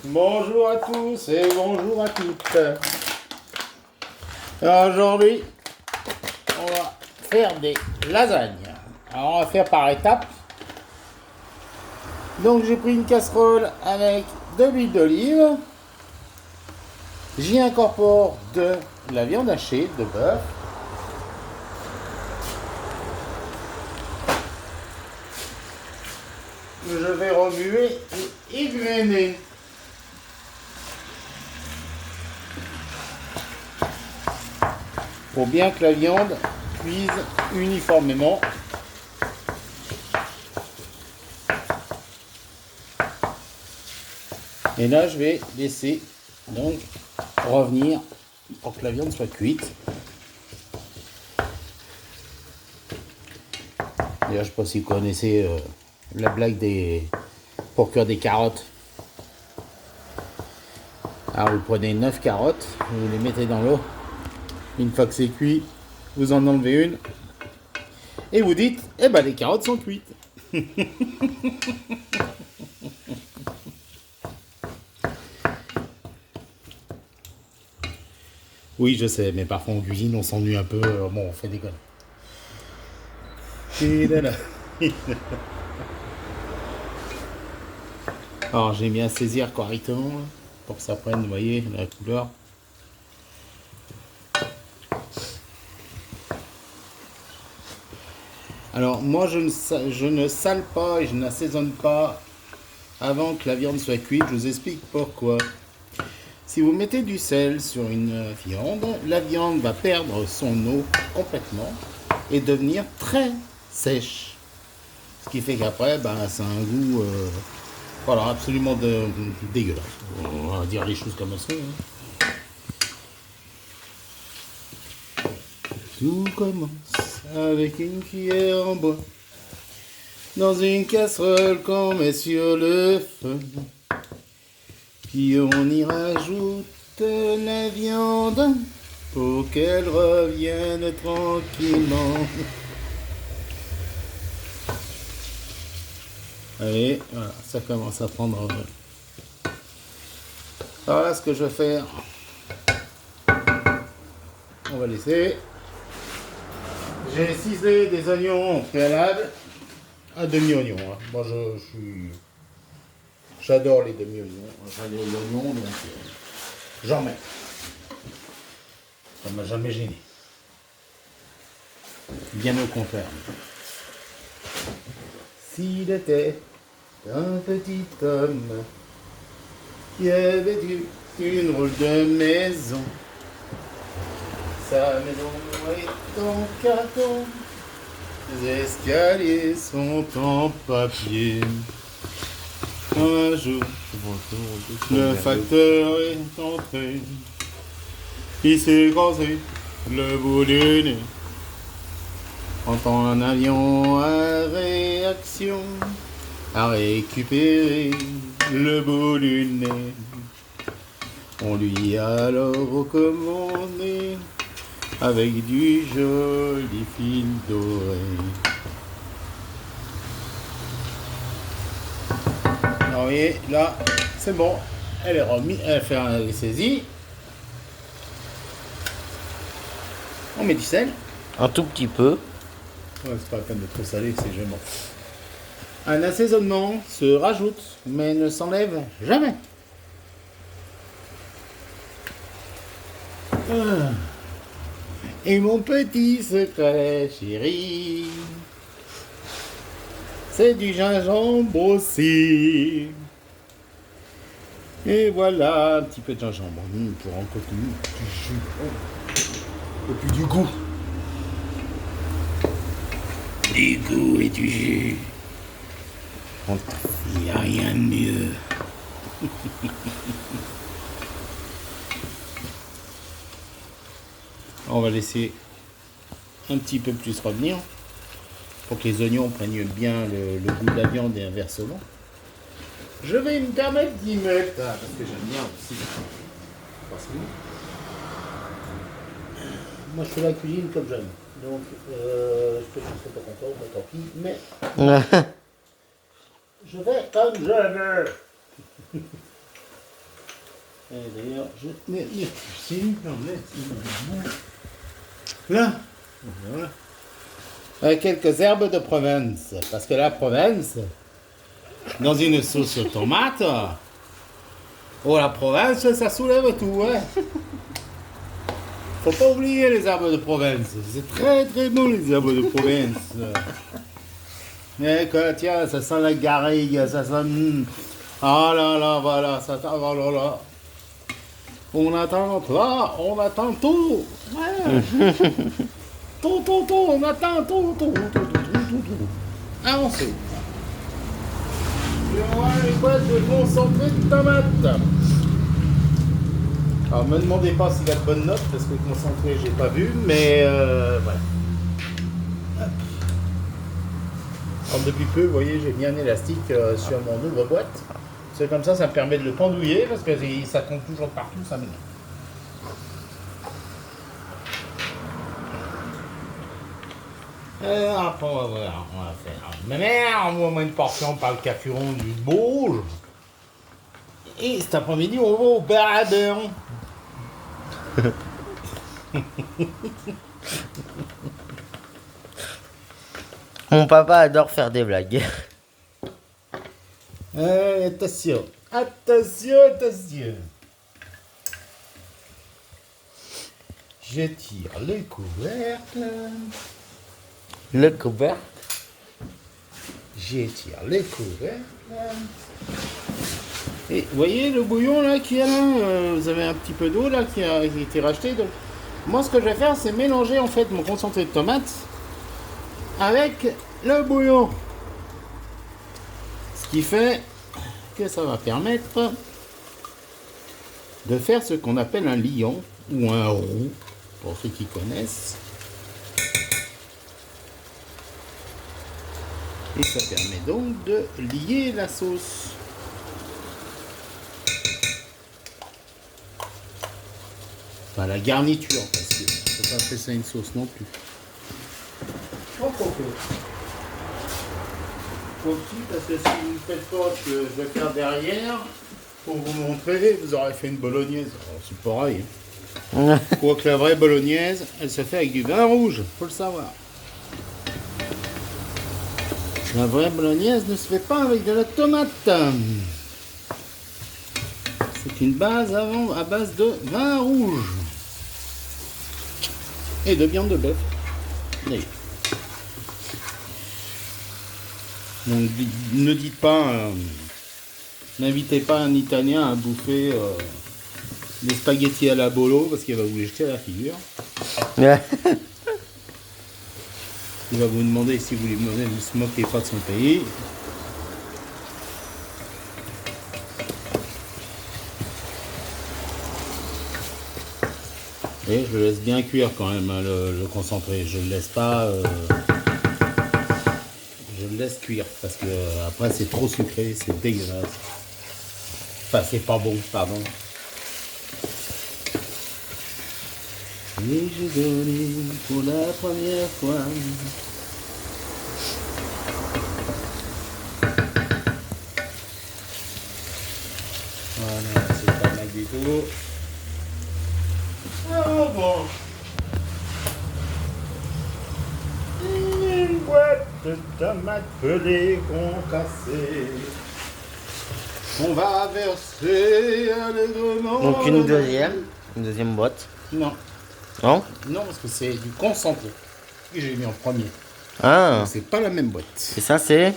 Bonjour à tous et bonjour à toutes. Alors aujourd'hui, on va faire des lasagnes. Alors on va faire par étapes. Donc j'ai pris une casserole avec de l'huile d'olive. J'y incorpore de la viande hachée, de bœuf. Je vais remuer et égrener. Pour bien que la viande cuise uniformément. Et là, je vais laisser donc revenir pour que la viande soit cuite. D'ailleurs, je ne sais pas si vous connaissez la blague pour cuire des carottes. Alors, vous prenez 9 carottes, vous les mettez dans l'eau. Une fois que c'est cuit, vous en enlevez une. Et vous dites, eh ben, les carottes sont cuites. Oui, je sais, mais parfois en cuisine, on s'ennuie un peu. Bon, on fait des conneries. Alors, j'ai mis à saisir correctement là, pour que ça prenne, vous voyez, la couleur. Alors, moi, je ne sale pas et je n'assaisonne pas avant que la viande soit cuite. Je vous explique pourquoi. Si vous mettez du sel sur une viande, la viande va perdre son eau complètement et devenir très sèche. Ce qui fait qu'après, ça a un goût voilà, absolument dégueulasse. On va dire les choses comme elles sont. Tout commence avec une cuillère en bois. Dans une casserole qu'on met sur le feu. Puis on y rajoute la viande pour qu'elle revienne tranquillement. Allez, voilà, ça commence à prendre. Alors là, ce que je vais faire, on va laisser. J'ai ciselé des oignons préalables, un demi-oignon. Hein. Moi, j'adore les demi-oignons. J'adore les oignons, donc j'en mets. Ça m'a jamais gêné. Bien au contraire. S'il était un petit homme qui avait une drôle de maison, sa maison est en carton, les escaliers sont en papier. Un jour, le facteur est entré, il s'est croisé le bout du nez. Quand un avion à réaction a récupéré le bout du nez, on lui a alors recommandé avec du joli fil doré. Alors, vous voyez, là, c'est bon, elle est remise, elle est saisie. On met du sel. Un tout petit peu. Ouais, c'est pas la peine de trop salé, c'est gênant. Un assaisonnement se rajoute, mais ne s'enlève jamais. Et mon petit secret, chéri, c'est du gingembre aussi. Et voilà, un petit peu de gingembre pour en continuer du jus. Et puis du goût. Du goût et du jus. Il n'y a rien de mieux. On va laisser un petit peu plus revenir pour que les oignons prennent bien le goût de la viande et inversement. Je vais me permettre d'y mettre, parce que j'aime bien aussi. Moi je fais la cuisine comme j'aime. Donc je ne serai pas content, mais tant pis. Mais je vais comme je veux. Et d'ailleurs, je mets ici, là, voilà. Avec quelques herbes de Provence, parce que la Provence, dans une sauce tomate, oh la Provence, ça soulève tout, hein. Faut pas oublier les herbes de Provence, c'est très très bon les herbes de Provence. Mais que, tiens, ça sent la garrigue, ça sent... Ah là là, voilà, ça sent... Oh là là. On attend là, on attend tout. Ouais. Tout, on attend tout. Avancez. Je vais voir les boîtes de concentré de tomates. Alors, me demandez pas s'il a de bonnes notes, parce que le concentré, j'ai pas vu, mais voilà. Hop. Alors, depuis peu, vous voyez, j'ai mis un élastique sur mon ouvre-boîte. C'est comme ça me permet de le pendouiller, parce que ça tombe toujours partout, ça m'énerve. Après, on va voir, on va faire. Mais merde, on va une portion par le cafuron du Bauge. Et cet après-midi, on va au Baradeur. Mon papa adore faire des blagues. Attention. Je tire le couvercle. Le couvercle. J'étire les couvercles. Et vous voyez le bouillon là qui est là, vous avez un petit peu d'eau là qui a été racheté. Donc moi ce que je vais faire c'est mélanger en fait mon concentré de tomates avec le bouillon. Ce qui fait que ça va permettre de faire ce qu'on appelle un liant ou un roux pour ceux qui connaissent. Et ça permet donc de lier la sauce. Enfin, la garniture, parce que je ne peux pas faire ça une sauce non plus. Faut petit, parce que si vous ne faites pas ce que je vais faire derrière, pour vous montrer, vous aurez fait une bolognaise. Alors, c'est pareil. Hein. Quoique la vraie bolognaise, elle se fait avec du vin rouge, faut le savoir. La vraie bolognaise ne se fait pas avec de la tomate. C'est une base à base de vin rouge. Et de viande de bœuf. D'ailleurs. Donc ne dites pas, n'invitez pas un Italien à bouffer des spaghettis à la bolo parce qu'il va vous les jeter à la figure. Il va vous demander si vous ne se moquez pas de son pays. Et je le laisse bien cuire quand même, hein, le concentré. Je le laisse pas... je le laisse cuire parce que après c'est trop sucré, c'est dégueulasse. Enfin, c'est pas bon, pardon. Et j'ai donné pour la première fois. Voilà, c'est pas mal du tout. Oh bon. Une boîte de tomates pelées concassées. On va verser allègrement. Donc une deuxième boîte. Non. Non? Non, parce que c'est du concentré que j'ai mis en premier. Ah. Donc, c'est pas la même boîte. Et ça c'est?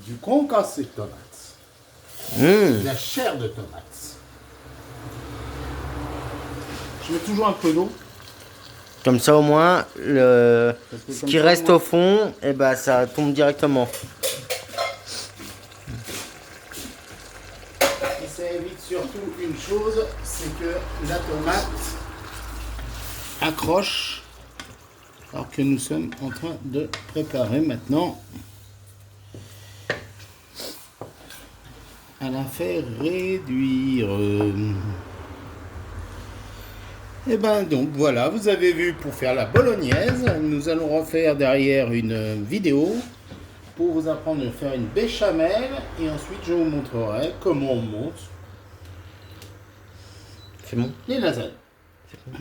Du concassé de tomates. Mmh. De la chair de tomates. Je mets toujours un peu d'eau. Comme ça au moins, ce comme qui ça, reste moi- au fond, et ben ça tombe directement. Et ça évite surtout une chose, c'est que la tomate accroche. Alors que nous sommes en train de préparer maintenant à la faire réduire. Et ben donc voilà, vous avez vu pour faire la bolognaise. Nous allons refaire derrière une vidéo pour vous apprendre à faire une béchamel et ensuite je vous montrerai comment on monte C'est bon. les lasagnes. C'est bon.